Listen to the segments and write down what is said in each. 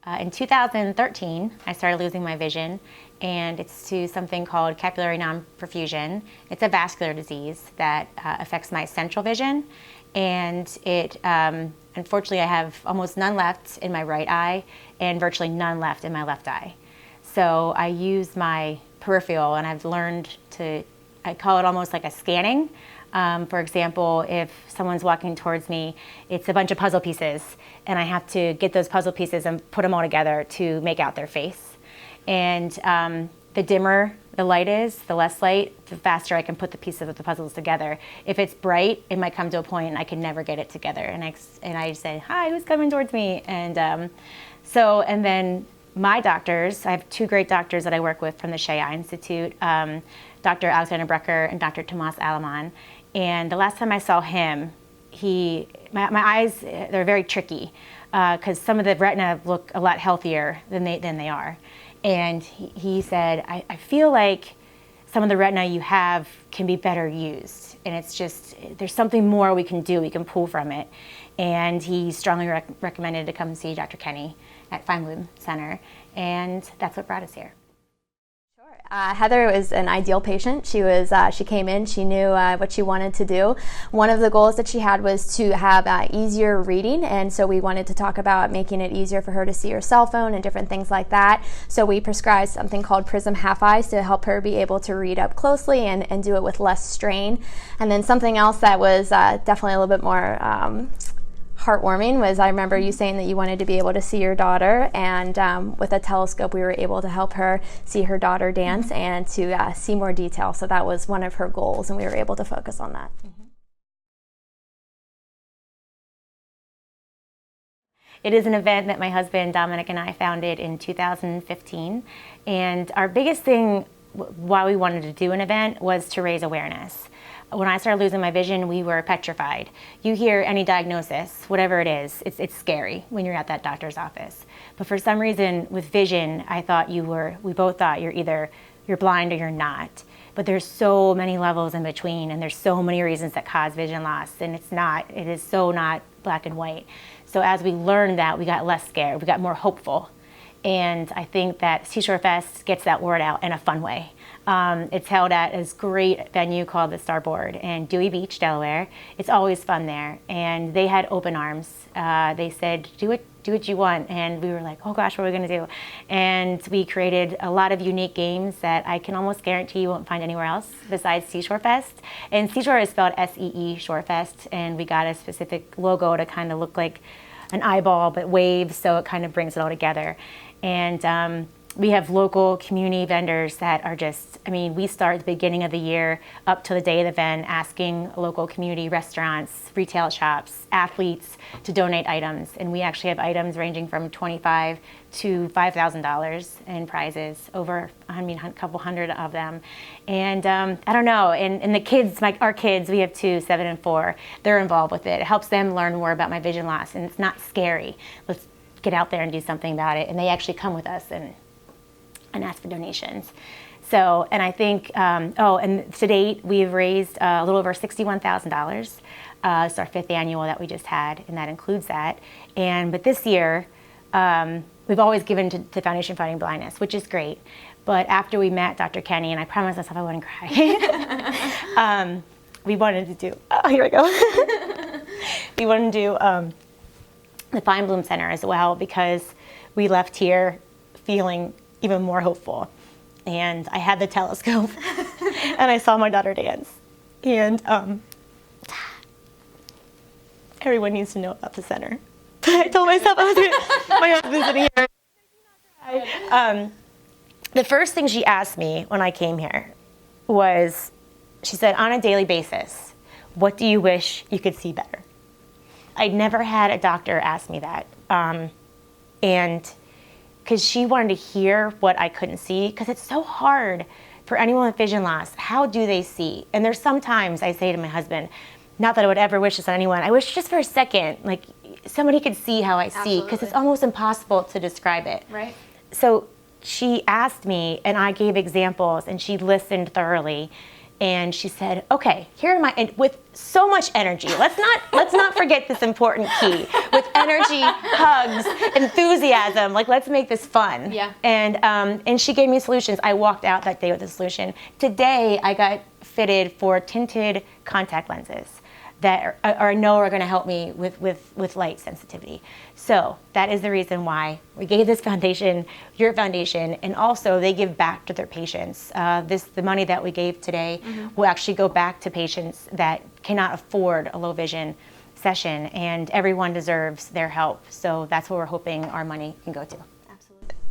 In 2013, I started losing my vision, and it's to something called capillary non-perfusion. It's a vascular disease that affects my central vision, and it unfortunately I have almost none left in my right eye and virtually none left in my left eye. So I use my peripheral, and I've learned to, I call it almost like a scanning. For example, if someone's walking towards me, it's a bunch of puzzle pieces, and I have to get those puzzle pieces and put them all together to make out their face. And the dimmer the light is, the less light, the faster I can put the pieces of the puzzles together. If it's bright, it might come to a point and I can never get it together. And I say, hi, who's coming towards me? And and then my doctors, I have two great doctors that I work with from the Shea Eye Institute, Dr. Alexander Brecker and Dr. Tomas Alaman. And the last time I saw him, my eyes, they're very tricky because some of the retina look a lot healthier than they are. And he said, I feel like some of the retina you have can be better used. And it's just, there's something more we can do, we can pull from it. And he strongly recommended to come see Dr. Kenny at Feinbloom Center. And that's what brought us here. Heather was an ideal patient. She came in, she knew what she wanted to do. One of the goals that she had was to have easier reading, and so we wanted to talk about making it easier for her to see her cell phone and different things like that. So we prescribed something called Prism Half Eyes to help her be able to read up closely and do it with less strain. And then something else that was definitely a little bit more heartwarming was, I remember you saying that you wanted to be able to see your daughter, and with a telescope we were able to help her see her daughter dance and to see more detail. So that was one of her goals, and we were able to focus on that. It is an event that my husband Dominic and I founded in 2015, and our biggest thing why we wanted to do an event was to raise awareness. When I started losing my vision, we were petrified. You hear any diagnosis, whatever it is, it's scary when you're at that doctor's office. But for some reason, with vision, we both thought you're blind or you're not. But there's so many levels in between, and there's so many reasons that cause vision loss, and it is so not black and white. So as we learned that, we got less scared, we got more hopeful. And I think that SeeShore Fest gets that word out in a fun way. It's held at this great venue called the Starboard in Dewey Beach, Delaware. It's always fun there. And they had open arms. They said, do what you want. And we were like, oh gosh, what are we gonna do? And we created a lot of unique games that I can almost guarantee you won't find anywhere else besides SeeShore Fest. And SeeShore is spelled S-E-E, Shore Fest. And we got a specific logo to kind of look like an eyeball, but waves, so it kind of brings it all together. And we have local community vendors that are just, we start at the beginning of the year up to the day of the event asking local community restaurants, retail shops, athletes to donate items. And we actually have items ranging from $25 to $5,000 in prizes, over, a couple hundred of them. And I don't know, and the kids, our kids, we have 2, 7 and 4, they're involved with it. It helps them learn more about my vision loss, and it's not scary. Let's get out there and do something about it. And they actually come with us and ask for donations. So, and I think, and to date, we've raised a little over $61,000. It's our 5th annual that we just had, and that includes that. But this year, we've always given to Foundation Fighting Blindness, which is great. But after we met Dr. Kenny, and I promised myself I wouldn't cry, we wanted to do, here we go. We wanted to do the Feinbloom Center as well, because we left here feeling even more hopeful. And I had the telescope and I saw my daughter dance. And everyone needs to know about the center. I told myself my husband's sitting here. The first thing she asked me when I came here was, she said, on a daily basis, what do you wish you could see better? I'd never had a doctor ask me that. And because she wanted to hear what I couldn't see, because it's so hard for anyone with vision loss. How do they see? And there's sometimes I say to my husband, not that I would ever wish this on anyone, I wish just for a second, like somebody could see how I see, because it's almost impossible to describe it. Right. So she asked me, and I gave examples, and she listened thoroughly. And she said, okay, here are my, and with so much energy, let's not forget this important key. With energy, hugs, enthusiasm, like let's make this fun. Yeah. And she gave me solutions. I walked out that day with a solution. Today, I got fitted for tinted contact lenses that I know are going to help me with light sensitivity. So that is the reason why we gave this foundation, your foundation, and also they give back to their patients. The money that we gave today will actually go back to patients that cannot afford a low vision session, and everyone deserves their help. So that's what we're hoping our money can go to.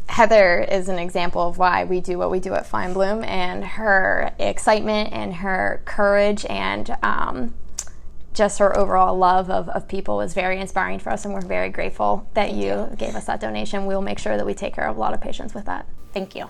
Heather is an example of why we do what we do at Feinbloom, and her excitement and her courage and just her overall love of people is very inspiring for us, and we're very grateful that you gave us that donation. We'll make sure that we take care of a lot of patients with that. Thank you.